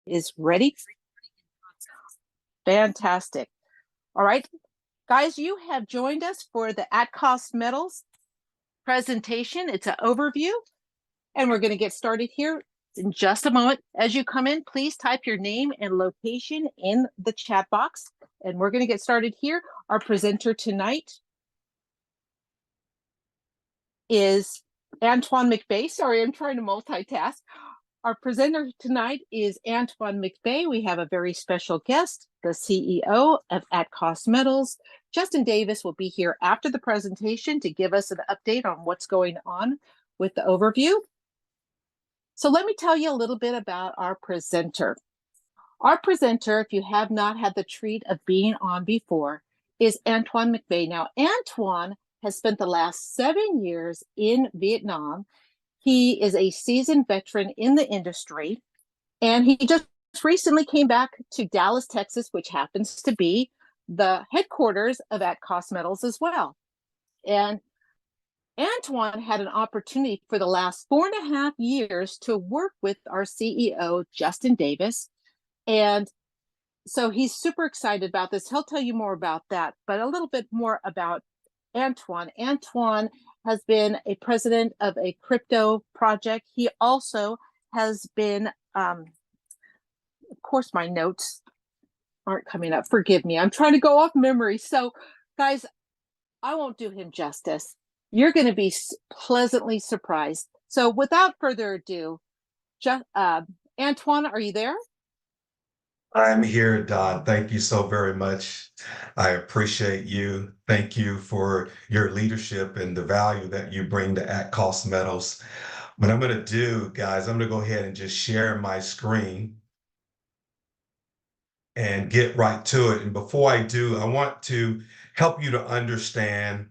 is ready. Fantastic. All right, guys, you have joined us for the at-cost metals presentation. It's an overview, and we're going to get started here in just a moment. As you come in, please type your name and location in the chat box, and we're going to get started here. Our presenter tonight is Antoine McVeigh. Sorry, I'm trying to multitask. Our presenter tonight is Antoine McVeigh. We have a very special guest, the CEO of At Cost Metals. Justin Davis will be here after the presentation to give us an update on what's going on with the overview. So let me tell you a little bit about our presenter. Our presenter, if you have not had the treat of being on before, is Antoine McVeigh. Now, Antoine has spent the last 7 years in Vietnam. He is a seasoned veteran in the industry, and he just recently came back to Dallas, Texas, which happens to be the headquarters of At Cost Metals as well. And Antoine had an opportunity for the last 4.5 years to work with our CEO, Justin Davis. And so he's super excited about this. He'll tell you more about that, but a little bit more about Antoine. Antoine has been a president of a crypto project. He also has been, of course, my notes aren't coming up. Forgive me. I'm trying to go off memory. So, guys, I won't do him justice. You're going to be pleasantly surprised. So, without further ado, Antoine, are you there? I'm here, Don. Thank you so very much. I appreciate you. Thank you for your leadership and the value that you bring to At Cost Metals. What I'm going to do, guys, I'm going to go ahead and just share my screen and get right to it. And before I do, I want to help you to understand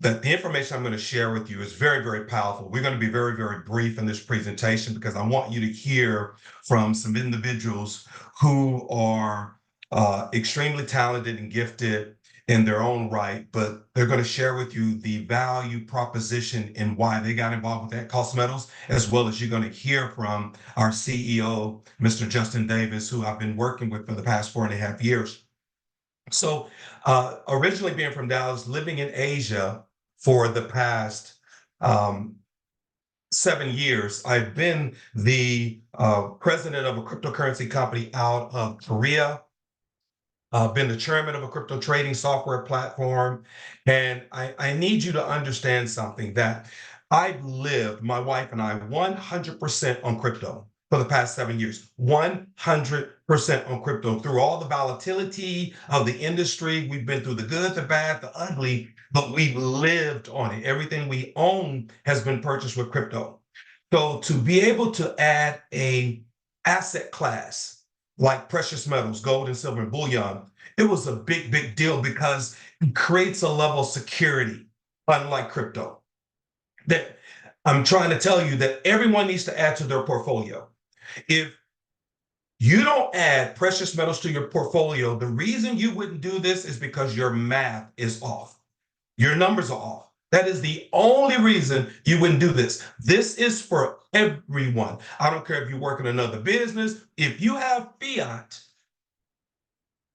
that the information I'm going to share with you is very, very powerful. We're going to be very, very brief in this presentation because I want you to hear from some individuals who are extremely talented and gifted in their own right, but they're going to share with you the value proposition and why they got involved with At Cost Metals, as well as you're going to hear from our CEO, Mr. Justin Davis, who I've been working with for the past 4.5 years. So originally being from Dallas, living in Asia for the past 7 years, I've been the president of a cryptocurrency company out of Korea. I've been the chairman of a crypto trading software platform. And I need you to understand something, that I've lived, my wife and I, 100% on crypto for the past 7 years, 100% on crypto through all the volatility of the industry. We've been through the good, the bad, the ugly, but we've lived on it. Everything we own has been purchased with crypto. So to be able to add a asset class like precious metals, gold and silver and bullion, it was a big, big deal because it creates a level of security, unlike crypto. That I'm trying to tell you that everyone needs to add to their portfolio. If you don't add precious metals to your portfolio, the reason you wouldn't do this is because your math is off. Your numbers are off. That is the only reason you wouldn't do this. This is for everyone. I don't care if you work in another business. If you have fiat,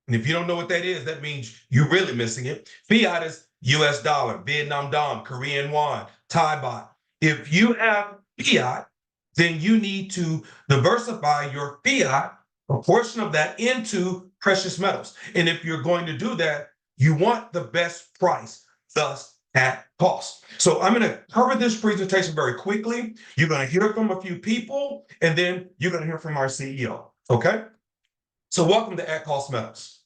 and if you don't know what that is, that means you're really missing it. Fiat is US dollar, Vietnam dong, Korean won, Thai baht. If you have fiat, then you need to diversify your fiat, a portion of that, into precious metals. And if you're going to do that, you want the best price, thus at cost. So I'm going to cover this presentation very quickly. You're going to hear from a few people, and then you're going to hear from our CEO. Okay? So welcome to At Cost Metals.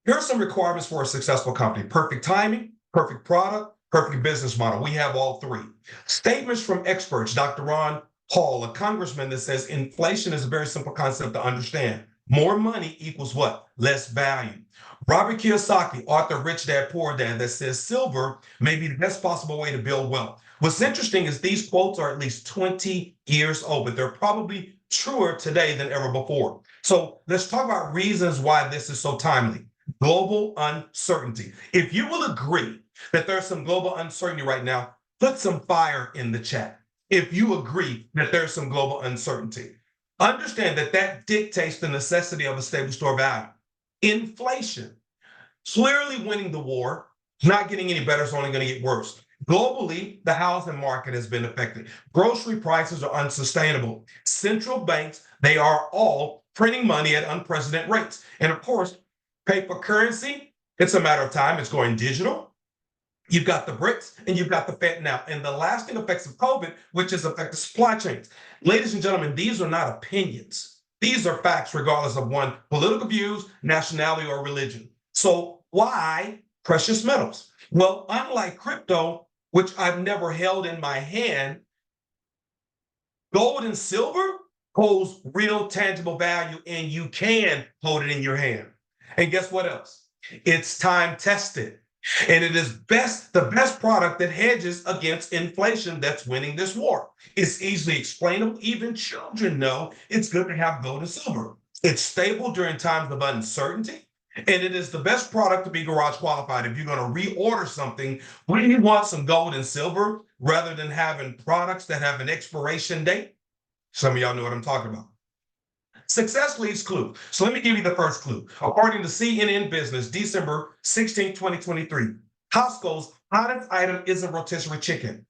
Here are some requirements for a successful company: perfect timing, perfect product, perfect business model. We have all three. Statements from experts: Dr. Ron Paul, a congressman, that says inflation is a very simple concept to understand. More money equals what? Less value. Robert Kiyosaki, author of Rich Dad Poor Dad, that says silver may be the best possible way to build wealth. What's interesting is these quotes are at least 20 years old, but they're probably truer today than ever before. So let's talk about reasons why this is so timely. Global uncertainty. If you will agree that there's some global uncertainty right now, put some fire in the chat. If you agree that there's some global uncertainty. Understand that that dictates the necessity of a stable store value. Inflation, clearly winning the war, not getting any better, it's only going to get worse. Globally, the housing market has been affected. Grocery prices are unsustainable. Central banks, they are all printing money at unprecedented rates. And of course, paper currency, it's a matter of time, it's going digital. You've got the BRICS and you've got the Fed now, and the lasting effects of COVID, which has affected supply chains. Ladies and gentlemen, these are not opinions. These are facts, regardless of one political views, nationality, or religion. So why precious metals? Well, unlike crypto, which I've never held in my hand, gold and silver holds real tangible value, and you can hold it in your hand. And guess what else? It's time tested. And it is the best product that hedges against inflation that's winning this war. It's easily explainable. Even children know it's good to have gold and silver. It's stable during times of uncertainty. And it is the best product to be garage qualified. If you're going to reorder something, when you want some gold and silver, rather than having products that have an expiration date, some of y'all know what I'm talking about. Success leaves clues. So let me give you the first clue. According to CNN Business, December 16, 2023, Costco's hottest item isn't rotisserie chicken.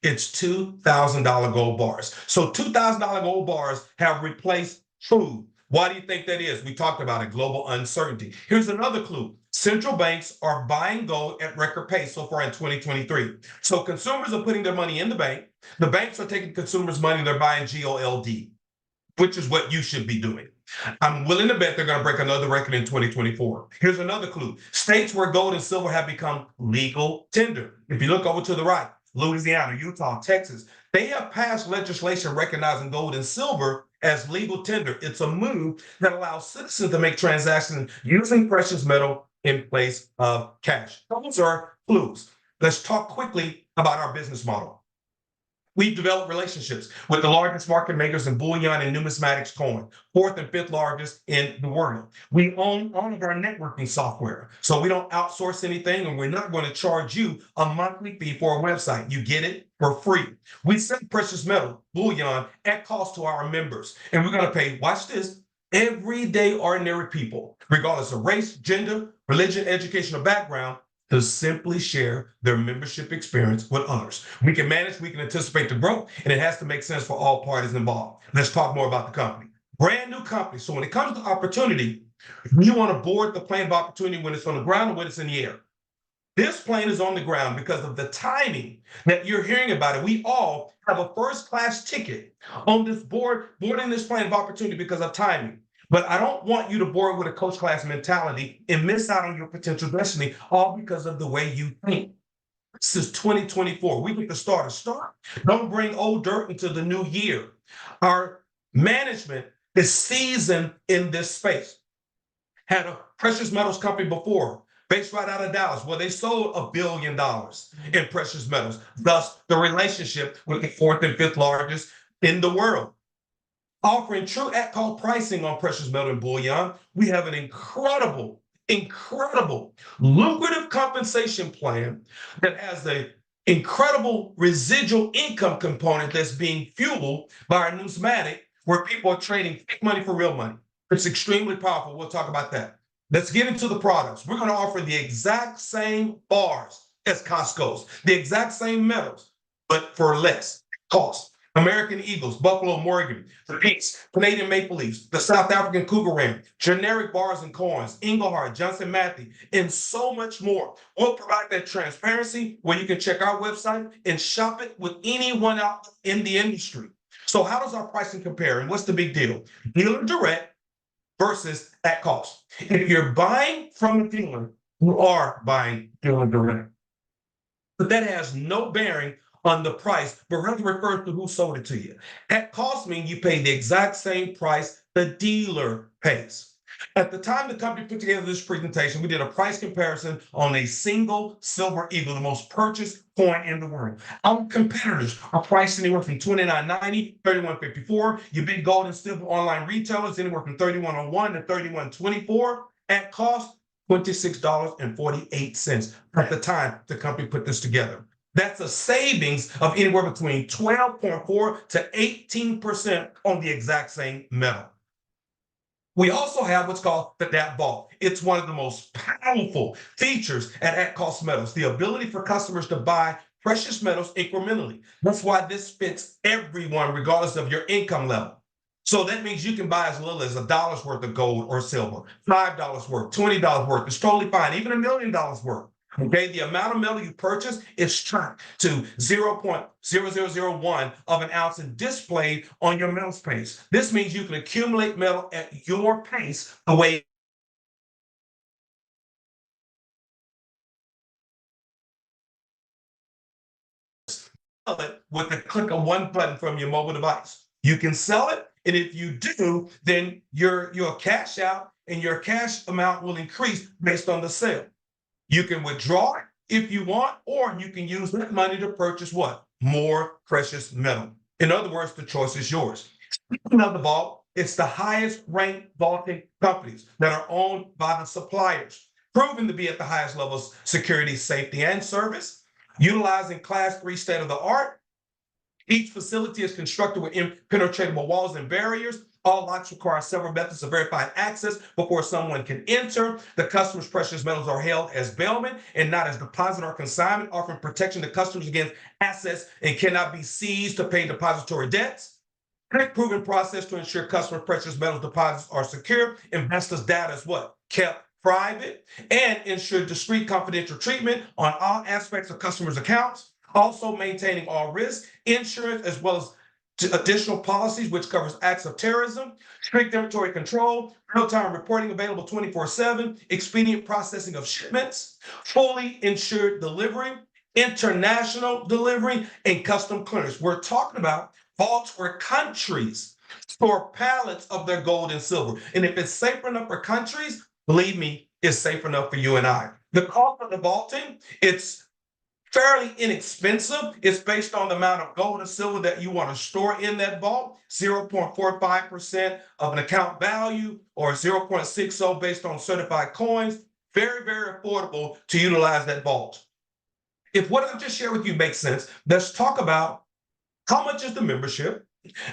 It's $2,000 gold bars. So $2,000 gold bars have replaced food. Why do you think that is? We talked about it, global uncertainty. Here's another clue. Central banks are buying gold at record pace so far in 2023. So consumers are putting their money in the bank. The banks are taking consumers' money and they're buying GOLD, which is what you should be doing. I'm willing to bet they're going to break another record in 2024. Here's another clue. States where gold and silver have become legal tender. If you look over to the right, Louisiana, Utah, Texas, they have passed legislation recognizing gold and silver as legal tender. It's a move that allows citizens to make transactions using precious metal in place of cash. Those are clues. Let's talk quickly about our business model. We've developed relationships with the largest market makers in bullion and numismatics coin, fourth and fifth largest in the world. We own all of our networking software, so we don't outsource anything, and we're not going to charge you a monthly fee for a website. You get it for free. We sell precious metal, bullion, at cost to our members, and we're going to pay, watch this, everyday ordinary people, regardless of race, gender, religion, education, or background, to simply share their membership experience with others. We can manage, we can anticipate the growth, and it has to make sense for all parties involved. Let's talk more about the company. Brand new company. So when it comes to opportunity, you want to board the plane of opportunity when it's on the ground or when it's in the air. This plane is on the ground because of the timing that you're hearing about it. We all have a first-class ticket on this boarding this plane of opportunity because of timing. But I don't want you to board with a coach class mentality and miss out on your potential destiny, all because of the way you think. This is 2024. We get to start a start. Don't bring old dirt into the new year. Our management is seasoned in this space. Had a precious metals company before, based right out of Dallas, where they sold $1 billion in precious metals. Thus, the relationship with the fourth and fifth largest in the world. Offering true at-call pricing on precious metal and bullion, we have an incredible, lucrative compensation plan that has an incredible residual income component that's being fueled by our numismatic, where people are trading fake money for real money. It's extremely powerful. We'll talk about that. Let's get into the products. We're going to offer the exact same bars as Costco's, the exact same metals, but for less cost. American Eagles, Buffalo Morgan, the Peaks, Canadian Maple Leafs, the South African Cougar Ram, generic bars and coins, Engelhard, Johnson Matthey, and so much more. We'll provide that transparency where you can check our website and shop it with anyone out in the industry. So how does our pricing compare, and what's the big deal? Dealer direct versus at cost. If you're buying from a dealer, you are buying dealer direct. But that has no bearing on the price, but rather refers to who sold it to you. At cost means you pay the exact same price the dealer pays. At the time the company put together this presentation, we did a price comparison on a single silver eagle, the most purchased coin in the world. Our competitors are priced anywhere from $29.90, $31.54. Your big gold and silver online retailers anywhere from $31.01 to $31.24. At cost, $26.48 at the time the company put this together. That's a savings of anywhere between 12.4 to 18% on the exact same metal. We also have what's called the DAP Vault. It's one of the most powerful features at Cost Metals, the ability for customers to buy precious metals incrementally. That's why this fits everyone, regardless of your income level. So that means you can buy as little as $1 worth of gold or silver, $5 worth, $20 worth. It's totally fine, even $1 million worth. Okay, the amount of metal you purchase is tracked to 0.0001 of an ounce and displayed on your metals pace. This means you can accumulate metal at your pace the way it with the click of one button from your mobile device. You can sell it, and if you do, then your cash out and your cash amount will increase based on the sale. You can withdraw it if you want, or you can use that money to purchase what? More precious metal. In other words, the choice is yours. Speaking of the vault, it's the highest ranked vaulting companies that are owned by the suppliers, proven to be at the highest levels of security, safety, and service, utilizing Class 3 state of the art. Each facility is constructed with impenetrable walls and barriers. All locks require several methods of verified access before someone can enter. The customer's precious metals are held as bailment and not as deposit or consignment, offering protection to customers against assets and cannot be seized to pay depository debts. Quick proven process to ensure customer precious metals deposits are secure. Investors' data is what? Kept private, and ensure discreet confidential treatment on all aspects of customers' accounts. Also maintaining all risks, insurance, as well as additional policies, which covers acts of terrorism, strict inventory control, real-time reporting available 24/7, expedient processing of shipments, fully insured delivery, international delivery, and custom clearance. We're talking about vaults where countries store pallets of their gold and silver. And if it's safe enough for countries, believe me, it's safe enough for you and I. The cost of the vaulting, it's fairly inexpensive. It's based on the amount of gold and silver that you want to store in that vault, 0.45% of an account value, or 0.60 based on certified coins. Very, very affordable to utilize that vault. If what I've just shared with you makes sense, let's talk about how much is the membership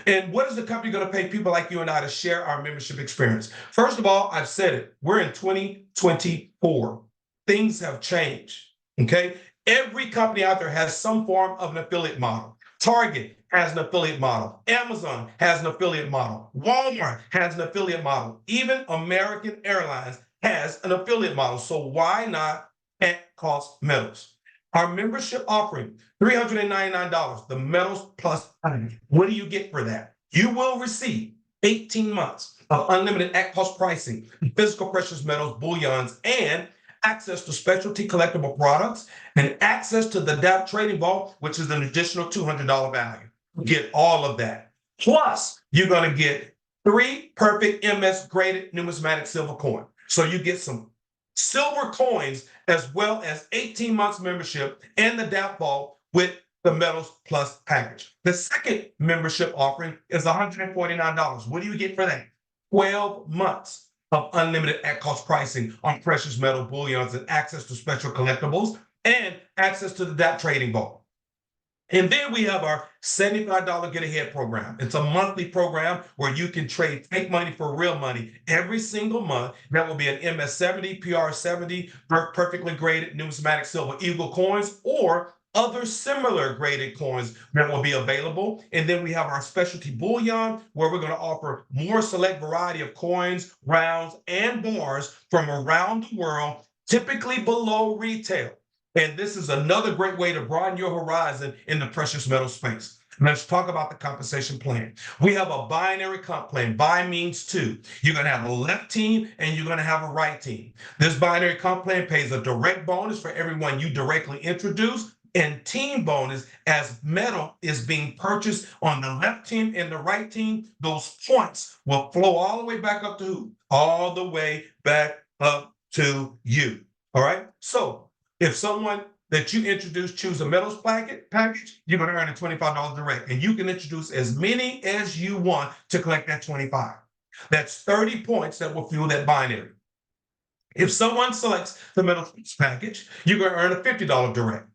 and what is the company going to pay people like you and I to share our membership experience. First of all, I've said it, we're in 2024. Things have changed, okay? Every company out there has some form of an affiliate model. Target has an affiliate model. Amazon has an affiliate model. Walmart has an affiliate model. Even American Airlines has an affiliate model. So why not at Cost Metals? Our membership offering, $399, the Metals Plus package. What do you get for that? You will receive 18 months of unlimited at cost pricing, physical precious metals, bullions, and access to specialty collectible products, and access to the DAP Trading Vault, which is an additional $200 value. You get all of that. Plus, you're going to get 3 perfect MS graded numismatic silver coin. So you get some silver coins as well as 18 months membership and the DAP Vault with the Metals Plus package. The second membership offering is $149. What do you get for that? 12 months of unlimited at-cost pricing on precious metal bullions and access to special collectibles and access to the DAP Trading Vault. And then we have our $75 Get Ahead program. It's a monthly program where you can trade fake money for real money every single month. That will be an MS70, PR70, perfectly graded numismatic silver eagle coins, or other similar graded coins that will be available. And then we have our specialty bullion, where we're going to offer more select variety of coins, rounds, and bars from around the world, typically below retail. And this is another great way to broaden your horizon in the precious metal space. Let's talk about the compensation plan. We have a binary comp plan. Bi means two. You're going to have a left team and you're going to have a right team. This binary comp plan pays a direct bonus for everyone you directly introduce, and team bonus as metal is being purchased on the left team and the right team. Those points will flow all the way back up to who? All the way back up to you. All right. So if someone that you introduce choose a metals package, you're going to earn a $25 direct. And you can introduce as many as you want to collect that 25. That's 30 points that will fuel that binary. If someone selects the metals package, you're going to earn a $50 direct.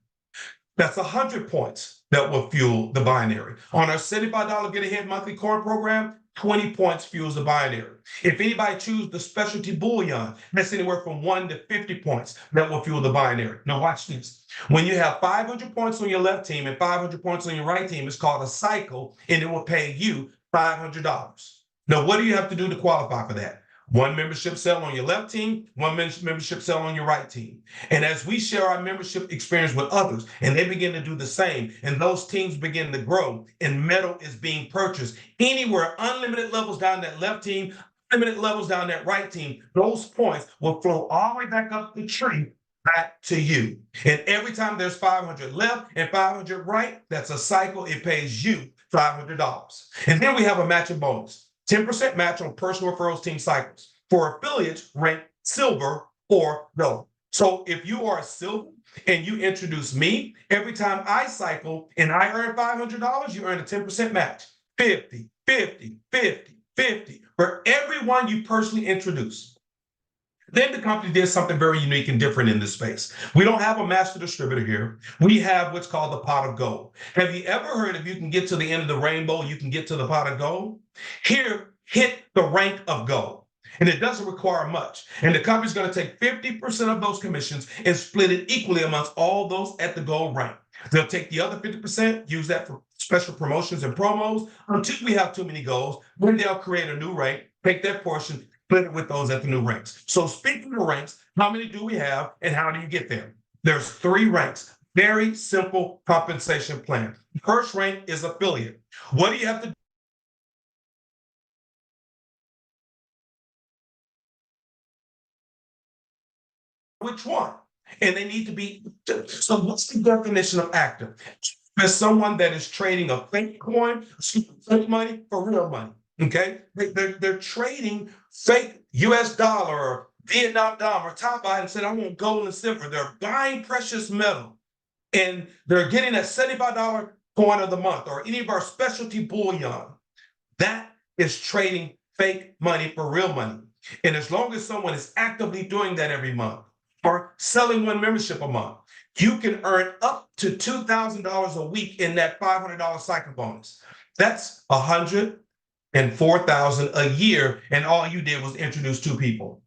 That's 100 points that will fuel the binary. On our $75 Get Ahead monthly coin program, 20 points fuels the binary. If anybody chooses the specialty bullion, that's anywhere from 1 to 50 points that will fuel the binary. Now watch this. When you have 500 points on your left team and 500 points on your right team, it's called a cycle, and it will pay you $500. Now, what do you have to do to qualify for that? One membership sale on your left team, one membership sale on your right team. And as we share our membership experience with others, and they begin to do the same, and those teams begin to grow, and metal is being purchased anywhere, unlimited levels down that left team, unlimited levels down that right team, those points will flow all the way back up the tree back to you. And every time there's 500 left and 500 right, that's a cycle. It pays you $500. And then we have a matching bonus. 10% match on personal referrals team cycles for affiliates ranked silver or gold. So if you are a silver and you introduce me, every time I cycle and I earn $500, you earn a 10% match. 50, 50, 50, 50 for everyone you personally introduce. Then the company did something very unique and different in this space. We don't have a master distributor here. We have what's called the pot of gold. Have you ever heard if you can get to the end of the rainbow, you can get to the pot of gold? Here, hit the rank of gold. And it doesn't require much. And the company's going to take 50% of those commissions and split it equally amongst all those at the gold rank. They'll take the other 50%, use that for special promotions and promos until we have too many goals. Then they'll create a new rank, take that portion, split it with those at the new ranks. So speaking of ranks, how many do we have and how do you get them? There's 3 ranks. Very simple compensation plan. First rank is affiliate. What do you have to do? Which one? And they need to be. So what's the definition of active? As someone that is trading a fake coin, fake money for real money. Okay, they're trading fake U.S. dollar or Vietnam dollar or Thai baht and said, I want gold and silver. They're buying precious metal and they're getting that $75 coin of the month or any of our specialty bullion. That is trading fake money for real money. And as long as someone is actively doing that every month or selling one membership a month, you can earn up to $2,000 a week in that $500 cycle bonus. That's $104,000 a year, and all you did was introduce 2 people.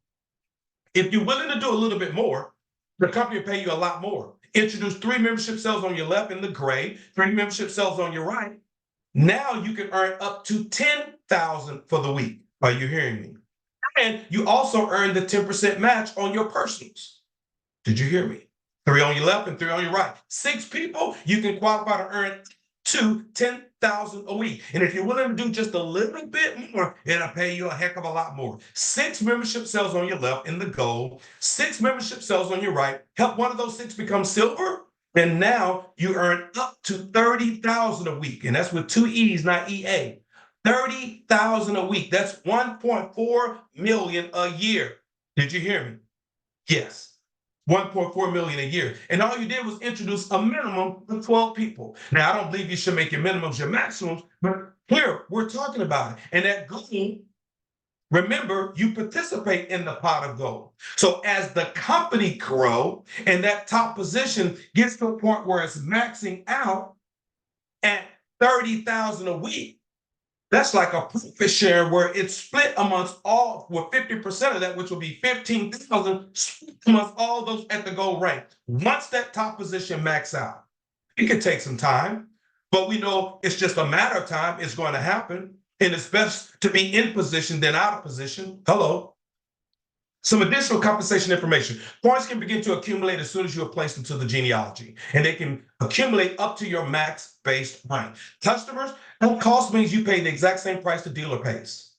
If you're willing to do a little bit more, the company will pay you a lot more. Introduce 3 membership sales on your left in the gray, 3 membership sales on your right. Now you can earn up to $10,000 for the week. Are you hearing me? And you also earn the 10% match on your personals. Did you hear me? 3 on your left and 3 on your right. 6 people, you can qualify to earn to $10,000 a week. And if you're willing to do just a little bit more, it'll pay you a heck of a lot more. 6 membership sales on your left in the gold, 6 membership sales on your right. Help one of those 6 become silver. And now you earn up to $30,000 a week. And that's with 2 E's, not EA. $30,000 a week. That's $1.4 million a year. Did you hear me? Yes. $1.4 million a year. And all you did was introduce a minimum of 12 people. Now, I don't believe you should make your minimums your maximums, but here we're talking about it. And that goal, remember, you participate in the pot of gold. So as the company grow and that top position gets to a point where it's maxing out at $30,000 a week, that's like a profit share where it's split amongst all, with 50% of that, which will be 15,000, split amongst all those at the gold rank. Once that top position max out, it could take some time, but we know it's just a matter of time. It's going to happen. And it's best to be in position than out of position. Hello. Some additional compensation information. Points can begin to accumulate as soon as you are placed into the genealogy, and they can accumulate up to your max based rank. Customers, that cost means you pay the exact same price the dealer pays.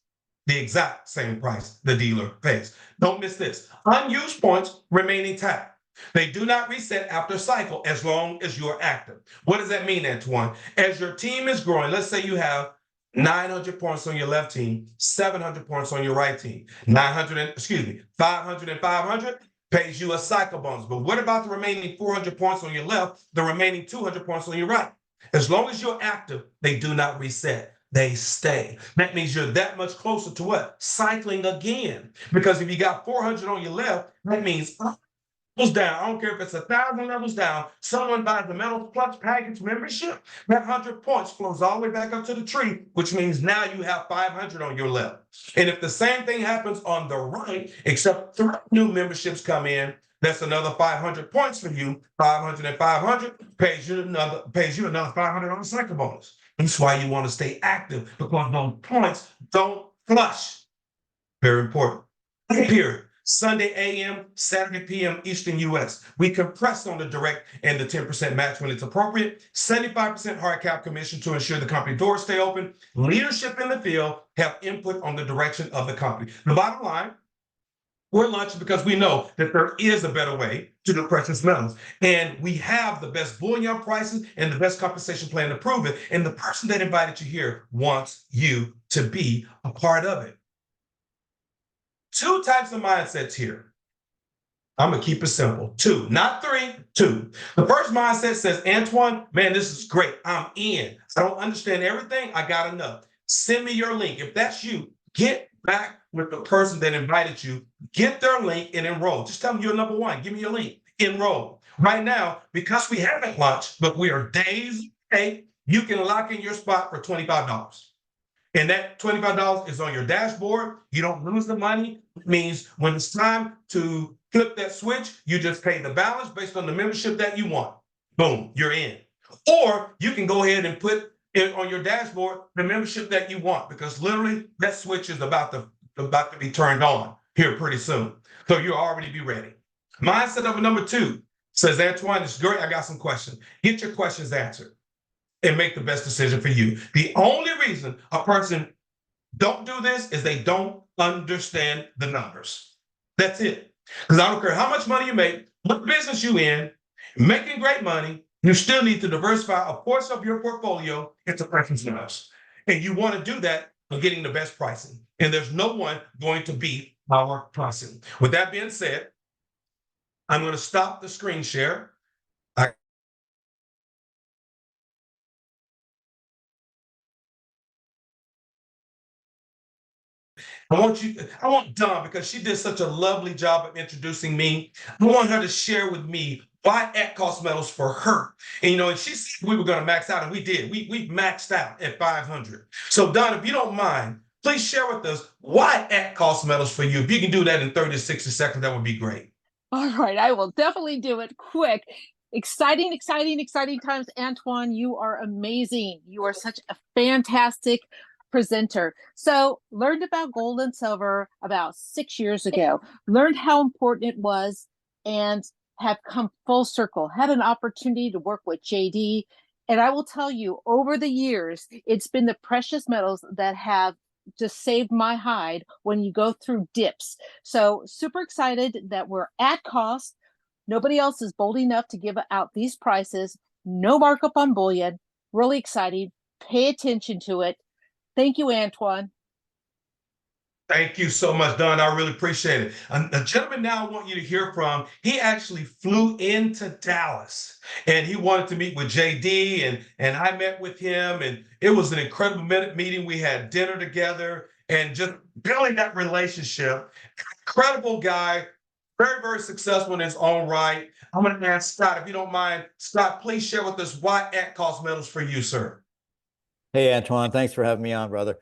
The exact same price the dealer pays. Don't miss this. Unused points remain intact. They do not reset after a cycle as long as you are active. What does that mean, Antoine? As your team is growing, let's say you have 900 points on your left team, 700 points on your right team. 500 and 500 pays you a cycle bonus. But what about the remaining 400 points on your left, the remaining 200 points on your right? As long as you're active, they do not reset. They stay. That means you're that much closer to what? Cycling again. Because if you got 400 on your left, that means levels down, I don't care if it's 1,000 levels down, someone buys the Metals Plus package membership, that 100 points flows all the way back up to the tree, which means now you have 500 on your left. And if the same thing happens on the right, except 3 new memberships come in, that's another 500 points for you. 500 and 500 pays you another 500 on the cycle bonus. That's why you want to stay active, because those points don't flush. Very important. Period. Sunday AM, Saturday PM, Eastern US. We compress on the direct and the 10% match when it's appropriate. 75% hard cap commission to ensure the company doors stay open. Leadership in the field have input on the direction of the company. The bottom line, we're launching because we know that there is a better way to do precious metals. And we have the best bullion prices and the best compensation plan to prove it. And the person that invited you here wants you to be a part of it. 2 types of mindsets here. I'm going to keep it simple. 2, not 3, 2. The first mindset says, Antoine, man, this is great. I'm in. I don't understand everything. I got enough. Send me your link. If that's you, get back with the person that invited you. Get their link and enroll. Just tell them you're number 1. Give me your link. Enroll. Right now, because we haven't launched, but we are days away, you can lock in your spot for $25. And that $25 is on your dashboard. You don't lose the money. It means when it's time to flip that switch, you just pay the balance based on the membership that you want. Boom, you're in. Or you can go ahead and put it on your dashboard the membership that you want, because literally that switch is about to be turned on here pretty soon. So you'll already be ready. Mindset of number 2 says, Antoine, it's great. I got some questions. Get your questions answered and make the best decision for you. The only reason a person don't do this is they don't understand the numbers. That's it. Because I don't care how much money you make, what business you in, making great money, you still need to diversify a portion of your portfolio into precious metals. And you want to do that by getting the best pricing. And there's no one going to beat our pricing. With that being said, I'm going to stop the screen share. I want Dawn, because she did such a lovely job of introducing me. I want her to share with me why at cost metals for her. And and she said we were going to max out, and we did. We maxed out at 500. So Dawn, if you don't mind, please share with us why at cost metals for you. If you can do that in 30 to 60 seconds, that would be great. All right, I will definitely do it quick. Exciting, exciting, exciting times. Antoine, you are amazing. You are such a fantastic presenter. So learned about gold and silver about 6 years ago, learned how important it was, and have come full circle, had an opportunity to work with JD. And I will tell you, over the years, it's been the precious metals that have just saved my hide when you go through dips. So super excited that we're at cost. Nobody else is bold enough to give out these prices. No markup on bullion. Really exciting. Pay attention to it. Thank you, Antoine. Thank you so much, Don. I really appreciate it. A gentleman now I want you to hear from, he actually flew into Dallas and he wanted to meet with JD, and I met with him, and it was an incredible meeting. We had dinner together and just building that relationship. Incredible guy, very, very successful in his own right. I'm going to ask Scott, if you don't mind. Scott, please share with us why at cost metals for you, sir. Hey, Antoine, thanks for having me on, brother.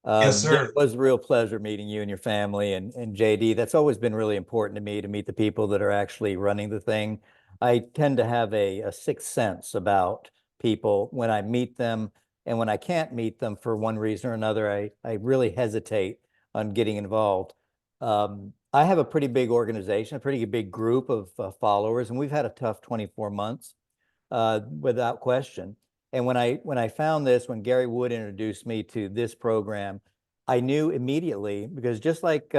Yes, sir. It was a real pleasure meeting you and your family and JD. That's always been really important to me, to meet the people that are actually running the thing. I tend to have a sixth sense about people when I meet them, and when I can't meet them for one reason or another, I really hesitate on getting involved. I have a pretty big organization, a pretty big group of followers, and we've had a tough 24 months without question. And when I found this, when Gary Wood introduced me to this program, I knew immediately, because just like,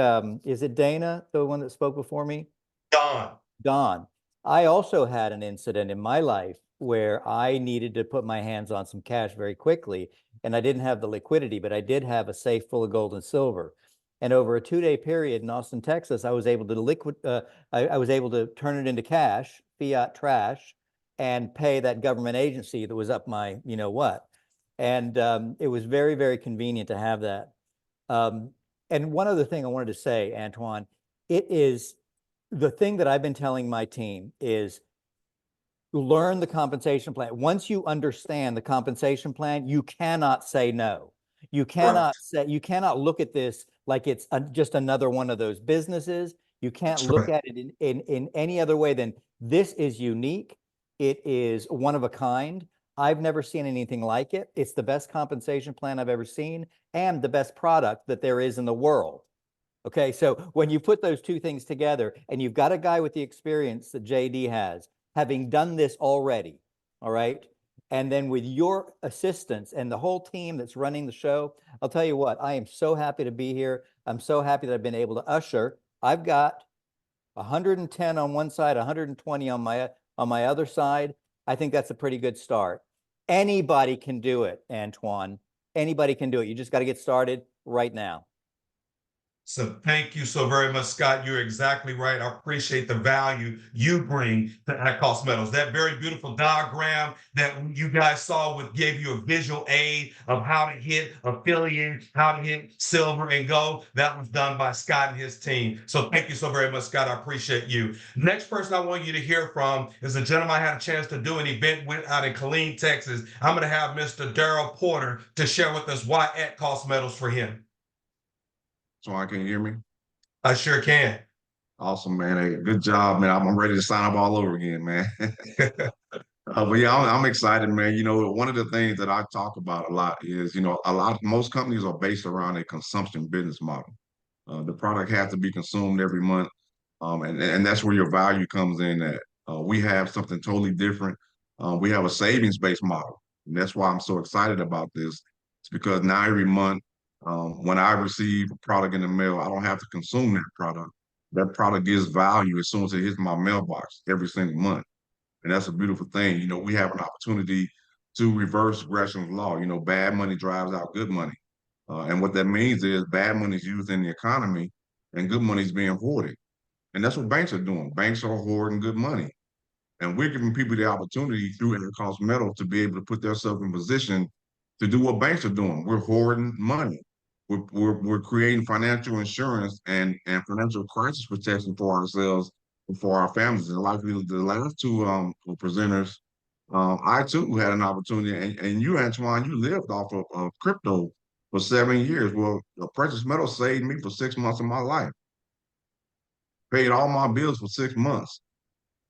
is it Dana, the one that spoke before me? Don. I also had an incident in my life where I needed to put my hands on some cash very quickly, and I didn't have the liquidity, but I did have a safe full of gold and silver. And over a 2-day period in Austin, Texas, I was able to I was able to turn it into cash, fiat trash, and pay that government agency that was up my, you know what. And it was very, very convenient to have that. And one other thing I wanted to say, Antoine, it is the thing that I've been telling my team is learn the compensation plan. Once you understand the compensation plan, you cannot say no. You cannot say, you cannot look at this like it's just another one of those businesses. You can't That's look right. at it in any other way than this is unique. It is one of a kind. I've never seen anything like it. It's the best compensation plan I've ever seen and the best product that there is in the world. Okay, so when you put those two things together and you've got a guy with the experience that JD has, having done this already, all right, and then with your assistance and the whole team that's running the show, I'll tell you what, I am so happy to be here. I'm so happy that I've been able to usher. I've got 110 on one side, 120 on my other side. I think that's a pretty good start. Anybody can do it, Antoine. Anybody can do it. You just got to get started right now. So thank you so very much, Scott. You're exactly right. I appreciate the value you bring to At Metals. That very beautiful diagram that you guys saw gave you a visual aid of how to hit affiliate, how to hit silver and gold. That was done by Scott and his team. So thank you so very much, Scott. I appreciate you. Next person I want you to hear from is a gentleman I had a chance to do an event with out in Killeen, Texas. I'm going to have Mr. Daryl Porter to share with us why At Metals for him. So I can hear me. I sure can. Awesome, man. Hey, good job, man. I'm ready to sign up all over again, man. But yeah, I'm excited, man. You know, one of the things that I talk about a lot is, you know, most companies are based around a consumption business model. The product has to be consumed every month, and that's where your value comes in. At we have something totally different. We have a savings-based model, and that's why I'm so excited about this. It's because now every month, when I receive a product in the mail, I don't have to consume that product. That product gives value as soon as it hits my mailbox every single month. And that's a beautiful thing. You know, we have an opportunity to reverse Gresham's law. You know, bad money drives out good money. And what that means is bad money is used in the economy and good money is being hoarded. And that's what banks are doing. Banks are hoarding good money. And we're giving people the opportunity through At Metal to be able to put themselves in position to do what banks are doing. We're hoarding money. We're creating financial insurance and financial crisis protection for ourselves and for our families. And like the last two presenters, I too had an opportunity, and you, Antoine, you lived off of crypto for 7 years. Well, precious metal saved me for 6 months of my life, paid all my bills for 6 months.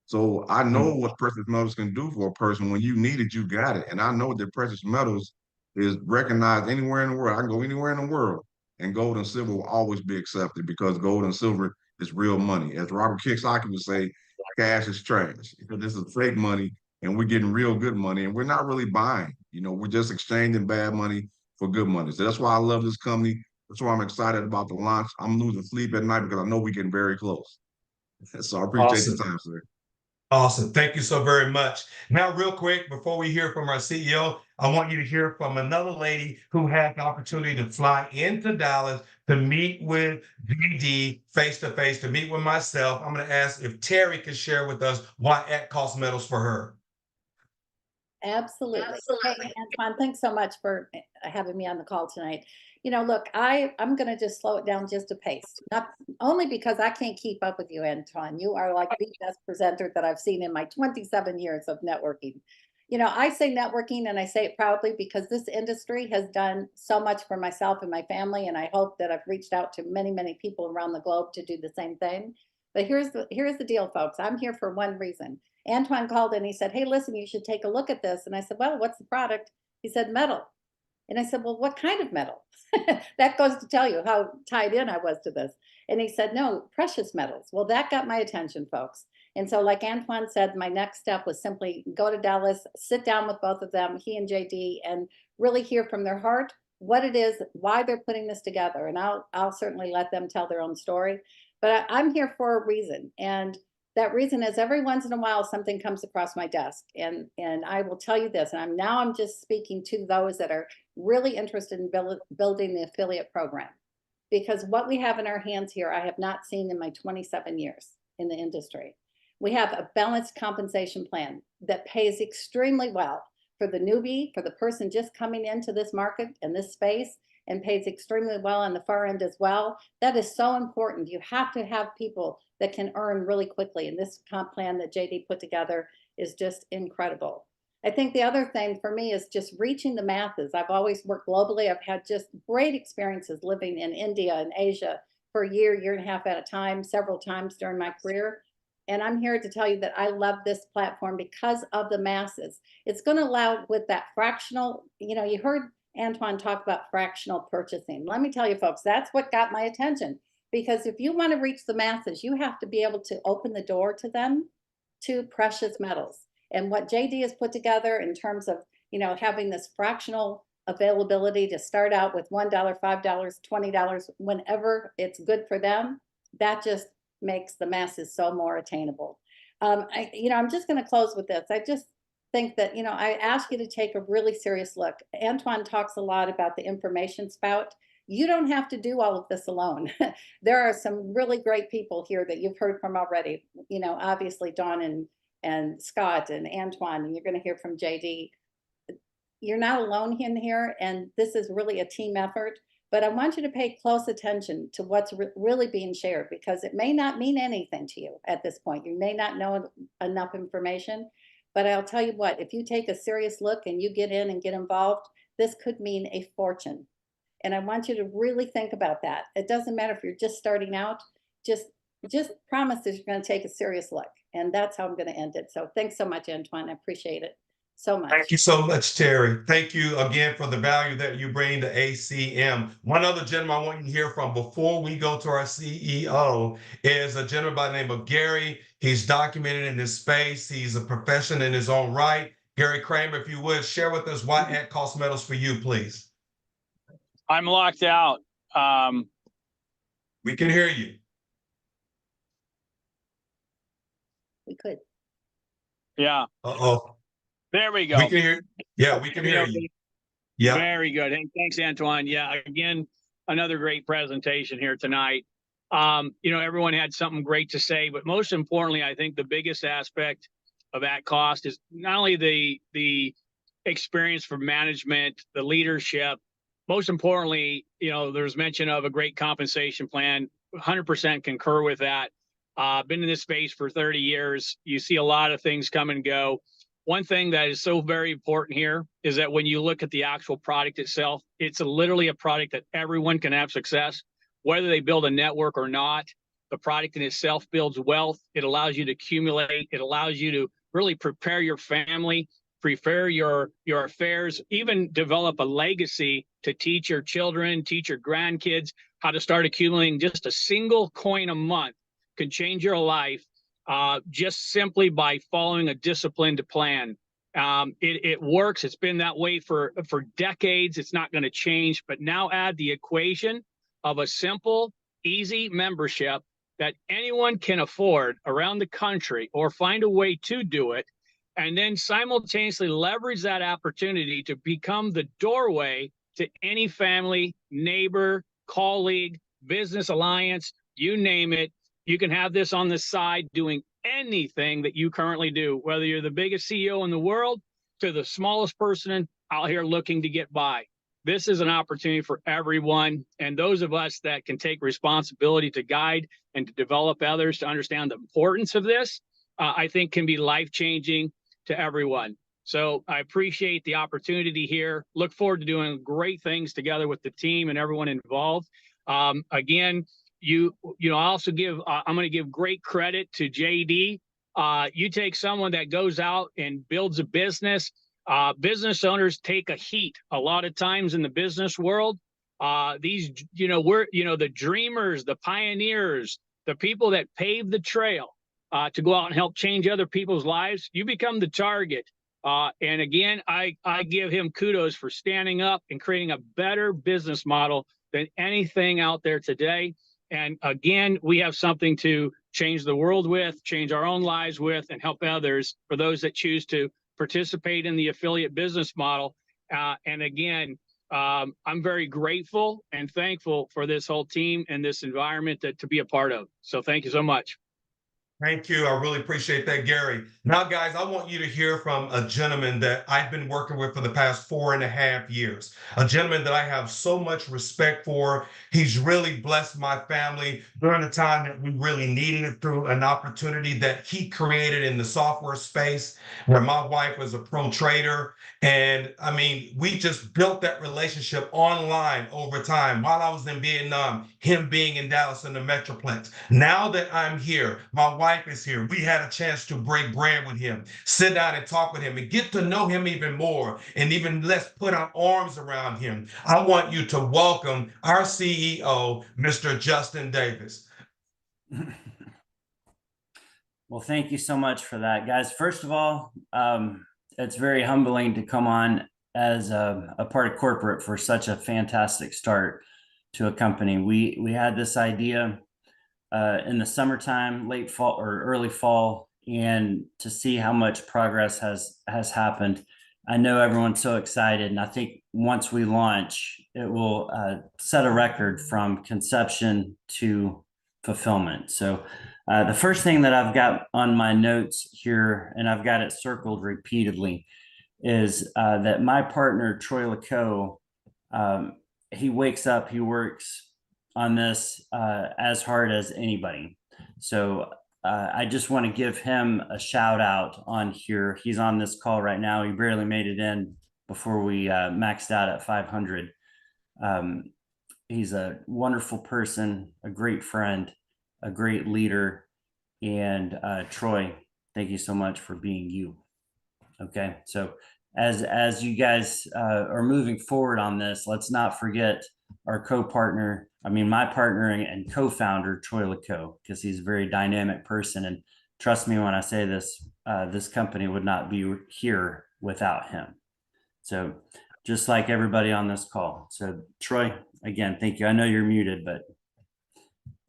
So I know what precious metals can do for a person. When you need it, you got it. And I know that precious metals is recognized anywhere in the world. I can go anywhere in the world, and gold and silver will always be accepted because gold and silver is real money. As Robert Kiyosaki would say, cash is trash. Because this is fake money, and we're getting real good money, and we're not really buying. You know, we're just exchanging bad money for good money. So that's why I love this company. That's why I'm excited about the launch. I'm losing sleep at night because I know we're getting very close. So I appreciate the time, sir. Awesome. Thank you so very much. Now, real quick, before we hear from our CEO, I want you to hear from another lady who had the opportunity to fly into Dallas to meet with JD face to face, to meet with myself. I'm going to ask if Terry could share with us why At Metals for her. Absolutely. Hey, Antoine, thanks so much for having me on the call tonight. You know, look, I'm going to just slow it down just a pace, not only because I can't keep up with you, Antoine. You are like the best presenter that I've seen in my 27 years of networking. You know, I say networking and I say it proudly because this industry has done so much for myself and my family. And I hope that I've reached out to many, many people around the globe to do the same thing. But here's the deal, folks. I'm here for one reason. Antoine called and he said, hey, listen, you should take a look at this. And I said, well, what's the product? He said, metal. And I said, well, what kind of metal? That goes to tell you how tied in I was to this. And he said, no, precious metals. Well, that got my attention, folks. And so like Antoine said, my next step was simply go to Dallas, sit down with both of them, he and JD, and really hear from their heart what it is, why they're putting this together. And I'll certainly let them tell their own story. But I'm here for a reason. And that reason is every once in a while something comes across my desk, and I will tell you this, and I'm just speaking to those that are really interested in building the affiliate program, because what we have in our hands here I have not seen in my 27 years in the industry. We have a balanced compensation plan that pays extremely well for the newbie, for the person just coming into this market and this space, and pays extremely well on the far end as well. That is so important. You have to have people that can earn really quickly. And this comp plan that JD put together is just incredible. I think the other thing for me is just reaching the masses. I've always worked globally. I've had just great experiences living in India and Asia for a year, year and a half at a time, several times during my career. And I'm here to tell you that I love this platform because of the masses. It's going to allow with that fractional, you heard Antoine talk about fractional purchasing. Let me tell you, folks, that's what got my attention. Because if you want to reach the masses, you have to be able to open the door to them to precious metals. And what JD has put together in terms of, having this fractional availability to start out with $1, $5, $20, whenever it's good for them, that just makes the masses so more attainable. I'm just going to close with this. I just think that, I ask you to take a really serious look. Antoine talks a lot about the information spout. You don't have to do all of this alone. There are some really great people here that you've heard from already. Obviously Dawn and Scott and Antoine, and you're going to hear from JD. You're not alone in here, and this is really a team effort. But I want you to pay close attention to what's really being shared, because it may not mean anything to you at this point. You may not know enough information, but I'll tell you what, if you take a serious look and you get in and get involved, this could mean a fortune. And I want you to really think about that. It doesn't matter if you're just starting out, just promise that you're going to take a serious look. And that's how I'm going to end it. So thanks so much, Antoine. I appreciate it so much. Thank you so much, Terry. Thank you again for the value that you bring to ACM. One other gentleman I want you to hear from before we go to our CEO is a gentleman by the name of Gary. He's documented in this space. He's a professional in his own right. Gary Kramer, if you would, share with us why at cost metals for you, please. I'm locked out. We can hear you. We could. Yeah. Uh-oh. There we go. We can hear. Yeah, we can hear you. Yeah. Very good. Hey, thanks, Antoine. Yeah, again, another great presentation here tonight. Everyone had something great to say, but most importantly, I think the biggest aspect of at cost is not only the experience for management, the leadership. Most importantly, there's mention of a great compensation plan. 100% concur with that. Been in this space for 30 years. You see a lot of things come and go. One thing that is so very important here is that when you look at the actual product itself, it's literally a product that everyone can have success, whether they build a network or not. The product in itself builds wealth. It allows you to accumulate. It allows you to really prepare your family, prepare your affairs, even develop a legacy to teach your children, teach your grandkids how to start accumulating. Just a single coin a month can change your life just simply by following a disciplined plan. It works. It's been that way for decades. It's not going to change. But now add the equation of a simple, easy membership that anyone can afford around the country or find a way to do it, and then simultaneously leverage that opportunity to become the doorway to any family, neighbor, colleague, business alliance, you name it. You can have this on the side doing anything that you currently do, whether you're the biggest CEO in the world to the smallest person out here looking to get by. This is an opportunity for everyone. And those of us that can take responsibility to guide and to develop others to understand the importance of this, I think can be life-changing to everyone. So I appreciate the opportunity here. Look forward to doing great things together with the team and everyone involved. Again, I also I'm going to give great credit to JD. You take someone that goes out and builds a business. Business owners take a heat a lot of times in the business world. We're the dreamers, the pioneers, the people that pave the trail to go out and help change other people's lives. You become the target. And again, I give him kudos for standing up and creating a better business model than anything out there today. And again, we have something to change the world with, change our own lives with, and help others for those that choose to participate in the affiliate business model. And again, I'm very grateful and thankful for this whole team and this environment to be a part of. So thank you so much. Thank you. I really appreciate that, Gary. Now, guys, I want you to hear from a gentleman that I've been working with for the past 4.5 years, a gentleman that I have so much respect for. He's really blessed my family during the time that we really needed it through an opportunity that he created in the software space where my wife was a pro trader. And I mean, we just built that relationship online over time while I was in Vietnam, him being in Dallas in the Metroplex. Now that I'm here, my wife is here. We had a chance to break bread with him, sit down and talk with him and get to know him even more. And even let's put our arms around him. I want you to welcome our CEO, Mr. Justin Davis. Well, thank you so much for that, guys. First of all, it's very humbling to come on as a part of corporate for such a fantastic start to a company. We had this idea in the summertime, late fall or early fall, and to see how much progress has happened. I know everyone's so excited, and I think once we launch, it will set a record from conception to fulfillment. So the first thing that I've got on my notes here, and I've got it circled repeatedly, is that my partner, Troy Lecoe, he wakes up, he works on this as hard as anybody. So I just want to give him a shout out on here. He's on this call right now. He barely made it in before we maxed out at 500. He's a wonderful person, a great friend, a great leader. And Troy, thank you so much for being you. Okay, so as you guys are moving forward on this, let's not forget our co-partner, my partner and co-founder, Troy Lecoe, because he's a very dynamic person. And trust me when I say this, this company would not be here without him. So just like everybody on this call. So Troy, again, thank you. I know you're muted, but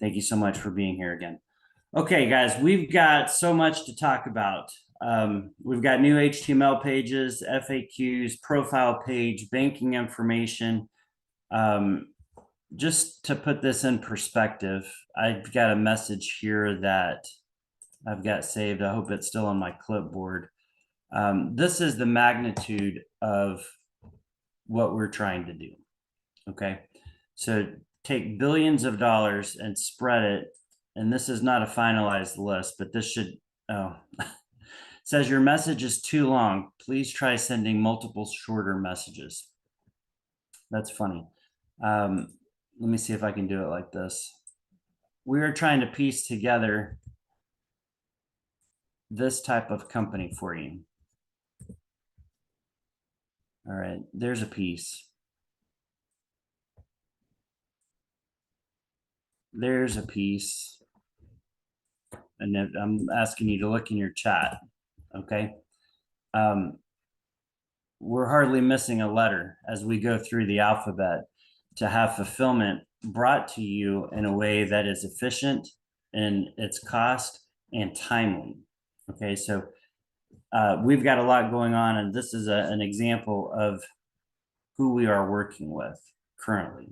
thank you so much for being here again. Okay, guys, we've got so much to talk about. We've got new HTML pages, FAQs, profile page, banking information. Just to put this in perspective, I've got a message here that I've got saved. I hope it's still on my clipboard. This is the magnitude of what we're trying to do. Okay, so take billions of dollars and spread it. And this is not a finalized list, but this should, says your message is too long. Please try sending multiple shorter messages. That's funny. Let me see if I can do it like this. We are trying to piece together this type of company for you. All right, there's a piece. There's a piece. And I'm asking you to look in your chat, okay? We're hardly missing a letter as we go through the alphabet to have fulfillment brought to you in a way that is efficient in its cost and timely, okay? So we've got a lot going on, and this is an example of who we are working with currently,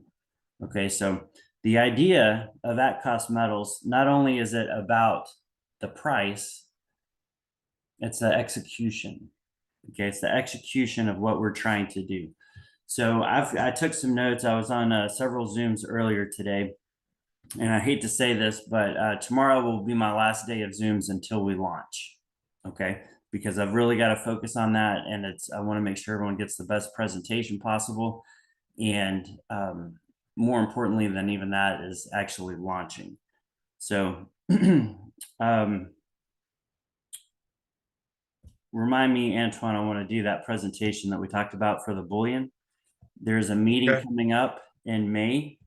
okay? So the idea of at cost metals, not only is it about the price, it's the execution. Okay, it's the execution of what we're trying to do. So I took some notes. I was on several Zooms earlier today, and I hate to say this, but tomorrow will be my last day of Zooms until we launch. Okay, because I've really got to focus on that, and I want to make sure everyone gets the best presentation possible, and more importantly than even that is actually launching. So remind me, Antoine, I want to do that presentation that we talked about for the Bullion. There's a meeting coming up in May.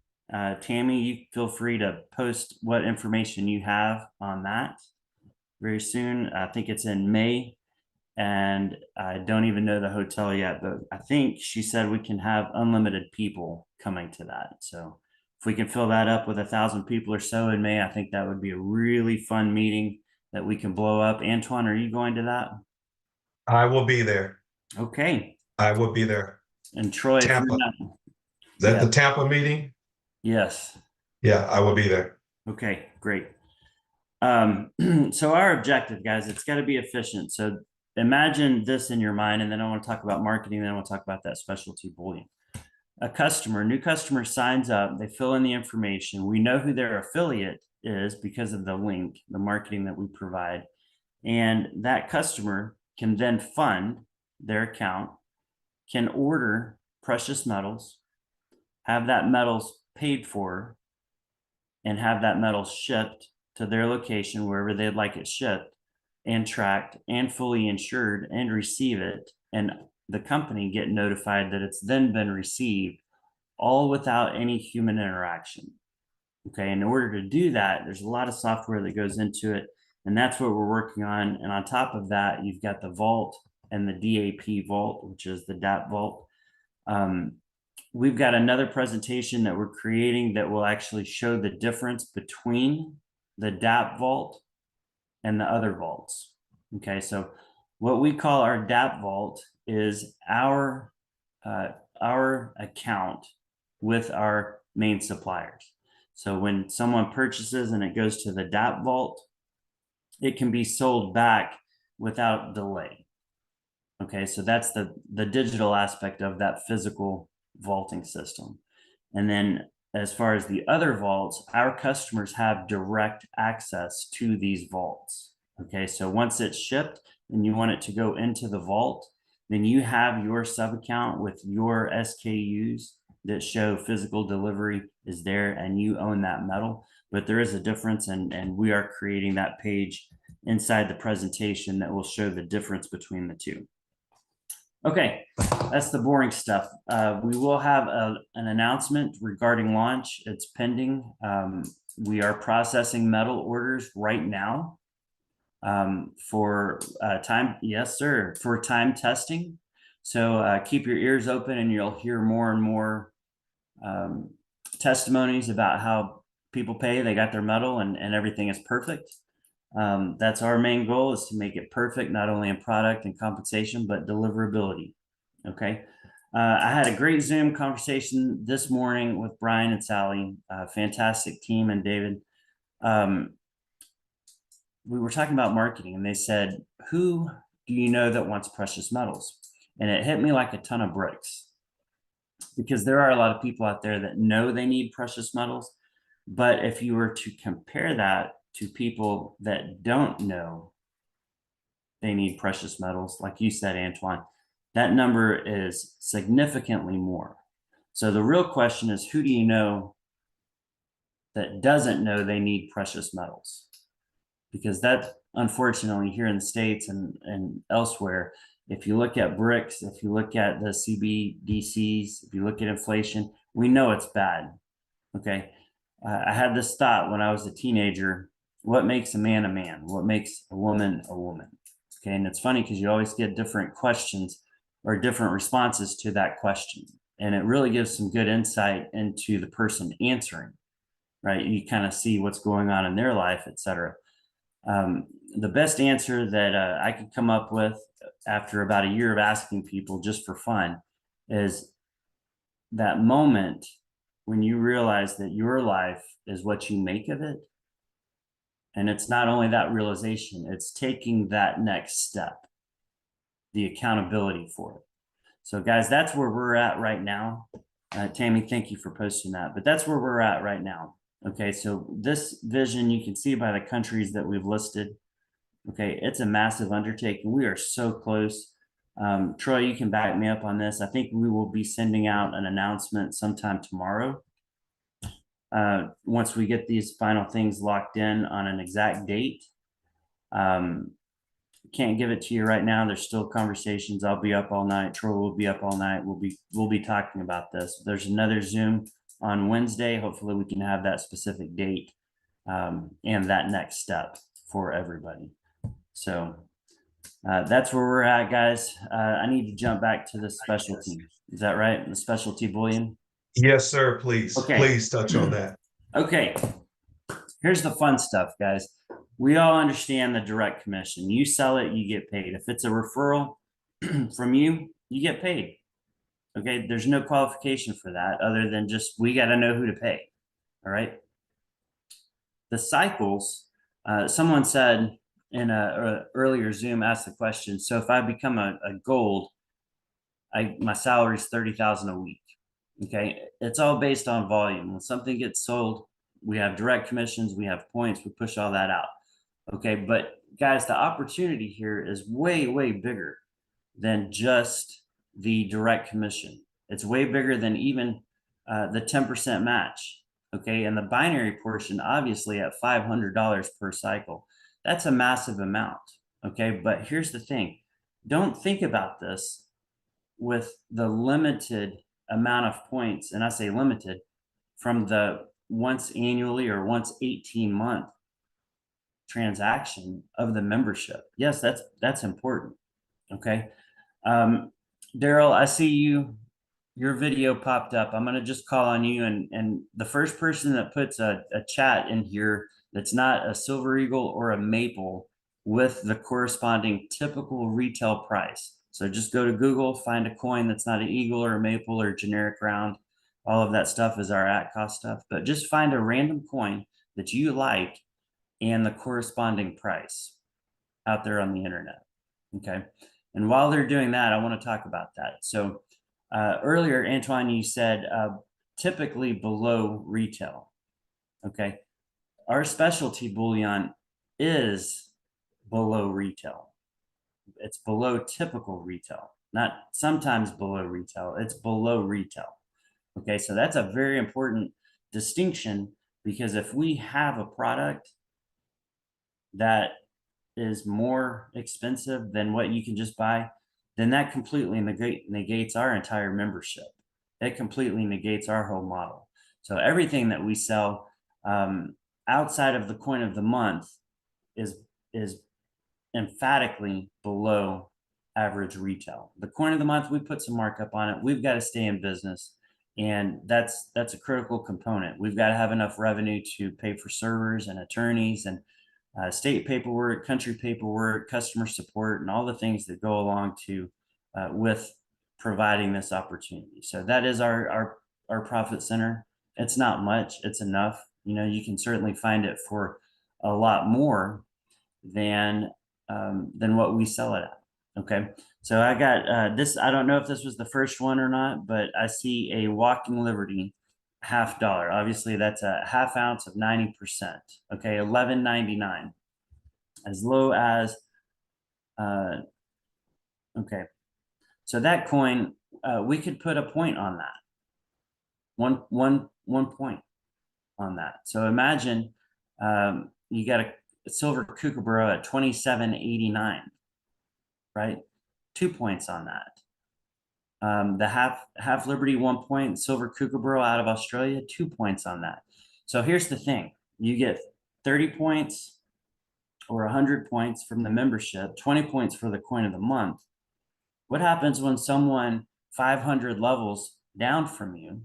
Tammy, you feel free to post what information you have on that very soon. I think it's in May, and I don't even know the hotel yet, but I think she said we can have unlimited people coming to that. So if we can fill that up with 1,000 people or so in May, I think that would be a really fun meeting that we can blow up. Antoine, are you going to that? I will be there. Okay. I will be there. And Troy, Tampa. Is that the Tampa meeting? Yes. Yeah, I will be there. Okay, great. So our objective, guys, it's got to be efficient. So imagine this in your mind, and then I want to talk about marketing, then I want to talk about that specialty bullion. New customer signs up, they fill in the information. We know who their affiliate is because of the link, the marketing that we provide. And that customer can then fund their account, can order precious metals, have that metals paid for, and have that metal shipped to their location, wherever they'd like it shipped, and tracked and fully insured, and receive it. And the company get notified that it's then been received, all without any human interaction. Okay, in order to do that, there's a lot of software that goes into it, and that's what we're working on. And on top of that, you've got the vault and the DAP vault, which is the DAP vault. We've got another presentation that we're creating that will actually show the difference between the DAP vault and the other vaults. Okay, so what we call our DAP vault is our account with our main suppliers. So when someone purchases and it goes to the DAP vault, it can be sold back without delay. Okay, so that's the digital aspect of that physical vaulting system. And then as far as the other vaults, our customers have direct access to these vaults. Okay, so once it's shipped and you want it to go into the vault, then you have your sub account with your SKUs that show physical delivery is there, and you own that metal. But there is a difference, and we are creating that page inside the presentation that will show the difference between the two. Okay, that's the boring stuff. We will have an announcement regarding launch. It's pending. We are processing metal orders right now for time. Yes, sir, for time testing. So keep your ears open, and you'll hear more and more testimonies about how people pay, they got their metal, and everything is perfect. That's our main goal, is to make it perfect, not only in product and compensation, but deliverability. Okay. I had a great Zoom conversation this morning with Brian and Sally, fantastic team, and David. We were talking about marketing, and they said, who do you know that wants precious metals? And it hit me like a ton of bricks, because there are a lot of people out there that know they need precious metals. But if you were to compare that to people that don't know they need precious metals, like you said, Antoine, that number is significantly more. So the real question is, who do you know that doesn't know they need precious metals? Because that, unfortunately, here in the States and elsewhere, if you look at bricks, if you look at the CBDCs, if you look at inflation, we know it's bad. Okay. I had this thought when I was a teenager: what makes a man a man? What makes a woman a woman? Okay. And it's funny because you always get different questions or different responses to that question. And it really gives some good insight into the person answering, right? You kind of see what's going on in their life, et cetera. The best answer that I could come up with after about a year of asking people just for fun is that moment when you realize that your life is what you make of it. And it's not only that realization, it's taking that next step, the accountability for it. So guys, that's where we're at right now. Tammy, thank you for posting that, but that's where we're at right now. Okay, so this vision, you can see by the countries that we've listed. Okay, it's a massive undertaking. We are so close. Troy, you can back me up on this. I think we will be sending out an announcement sometime tomorrow. Once we get these final things locked in on an exact date. Can't give it to you right now. There's still conversations. I'll be up all night. Troy will be up all night. We'll be talking about this. There's another Zoom on Wednesday. Hopefully we can have that specific date and that next step for everybody. So that's where we're at, guys. I need to jump back to the specialty. Is that right? The specialty bullion? Yes, sir. Please, okay. Please touch on that. Okay. Here's the fun stuff, guys. We all understand the direct commission. You sell it, you get paid. If it's a referral from you, you get paid. Okay, there's no qualification for that other than just we got to know who to pay. All right. The cycles Someone said in a earlier Zoom asked the question, so if I become a gold, my salary is 30,000 a week. Okay, it's all based on volume. When something gets sold, we have direct commissions, we have points, we push all that out. Okay, but guys, the opportunity here is way, way bigger than just the direct commission. It's way bigger than even the 10% match. Okay, and the binary portion, obviously at $500 per cycle, that's a massive amount. Okay, but here's the thing, don't think about this with the limited amount of points, and I say limited, from the once annually or once 18-month transaction of the membership. Yes, that's important. Okay. Daryl, I see your video popped up. I'm going to just call on you, and the first person that puts a chat in here that's not a Silver Eagle or a Maple with the corresponding typical retail price. So just go to Google, find a coin that's not an Eagle or a Maple or generic round. All of that stuff is our at cost stuff, but just find a random coin that you like and the corresponding price out there on the internet. Okay. And while they're doing that, I want to talk about that. So earlier, Antoine, you said typically below retail. Okay. Our specialty bullion is below retail. It's below typical retail, not sometimes below retail. It's below retail. Okay. So that's a very important distinction, because if we have a product that is more expensive than what you can just buy, then that completely negates our entire membership. It completely negates our whole model. So everything that we sell outside of the coin of the month is emphatically below average retail. The coin of the month, we put some markup on it. We've got to stay in business, and that's a critical component. We've got to have enough revenue to pay for servers and attorneys and state paperwork, country paperwork, customer support, and all the things that go along to with providing this opportunity. So that is our profit center. It's not much, it's enough. You know, you can certainly find it for a lot more than what we sell it at. Okay, so I got this. I don't know if this was the first one or not, but I see a Walking Liberty $half. Obviously, that's a half ounce of 90%. Okay, $11.99. As low as okay. So that coin, we could put a point on that. One point on that. So imagine you got a silver kookaburra at $27.89, right? 2 points on that. The half Liberty 1 point, silver kookaburra out of Australia, 2 points on that. So here's the thing: you get 30 points or 100 points from the membership, 20 points for the coin of the month. What happens when someone 500 levels down from you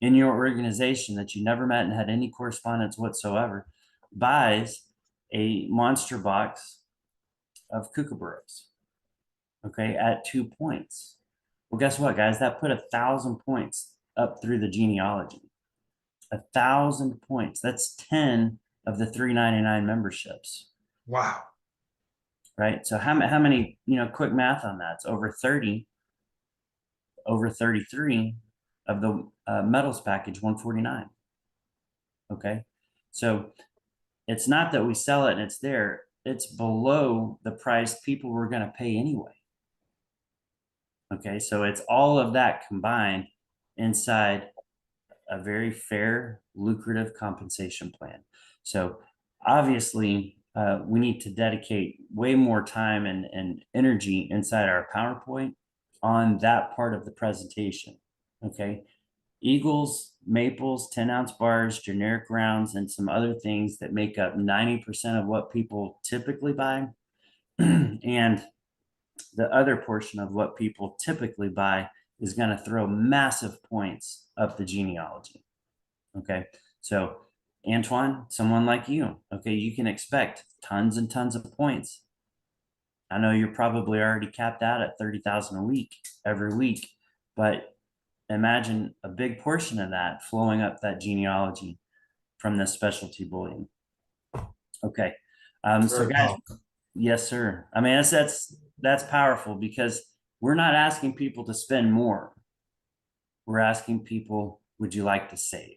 in your organization that you never met and had any correspondence whatsoever buys a monster box of kookaburras, okay, at 2 points? Well, guess what, guys? That put 1,000 points up through the genealogy. 1,000 points. That's 10 of the $3.99 memberships. Wow. Right. So how many, quick math on that? It's over 30, over 33 of the metals package 149. Okay. So it's not that we sell it and it's there. It's below the price people were going to pay anyway. Okay. So it's all of that combined inside a very fair, lucrative compensation plan. So obviously, we need to dedicate way more time and energy inside our PowerPoint on that part of the presentation. Okay. Eagles, maples, 10-ounce bars, generic rounds, and some other things that make up 90% of what people typically buy. And the other portion of what people typically buy is going to throw massive points up the genealogy. Okay. So Antoine, someone like you, okay, you can expect tons and tons of points. I know you're probably already capped out at 30,000 a week, every week, but imagine a big portion of that flowing up that genealogy from this specialty bullion. Okay. So Very guys, powerful. yes, sir. I mean, that's powerful because we're not asking people to spend more. We're asking people, would you like to save?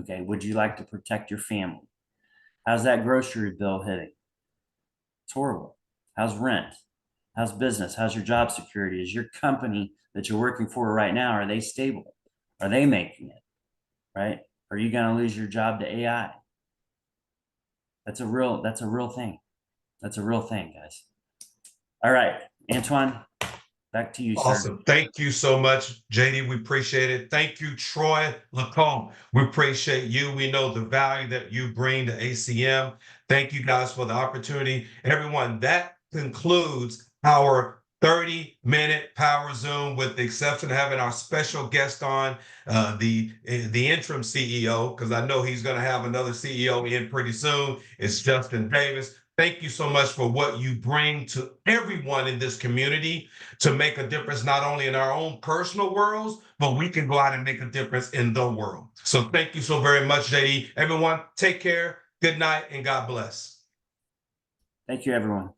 Okay. Would you like to protect your family? How's that grocery bill hitting? It's horrible. How's rent? How's business? How's your job security? Is your company that you're working for right now, are they stable? Are they making it? Right? Are you going to lose your job to AI? That's a real thing. That's a real thing, guys. All right, Antoine, back to you, sir. Awesome. Thank you so much, JD. We appreciate it. Thank you, Troy Lacombe. We appreciate you. We know the value that you bring to ACM. Thank you guys for the opportunity. Everyone, that concludes our 30-minute Power Zoom, with the exception of having our special guest on, the interim CEO, because I know he's going to have another CEO in pretty soon. It's Justin Davis. Thank you so much for what you bring to everyone in this community to make a difference, not only in our own personal worlds, but we can go out and make a difference in the world. So thank you so very much, JD. Everyone, take care. Good night and God bless. Thank you, everyone.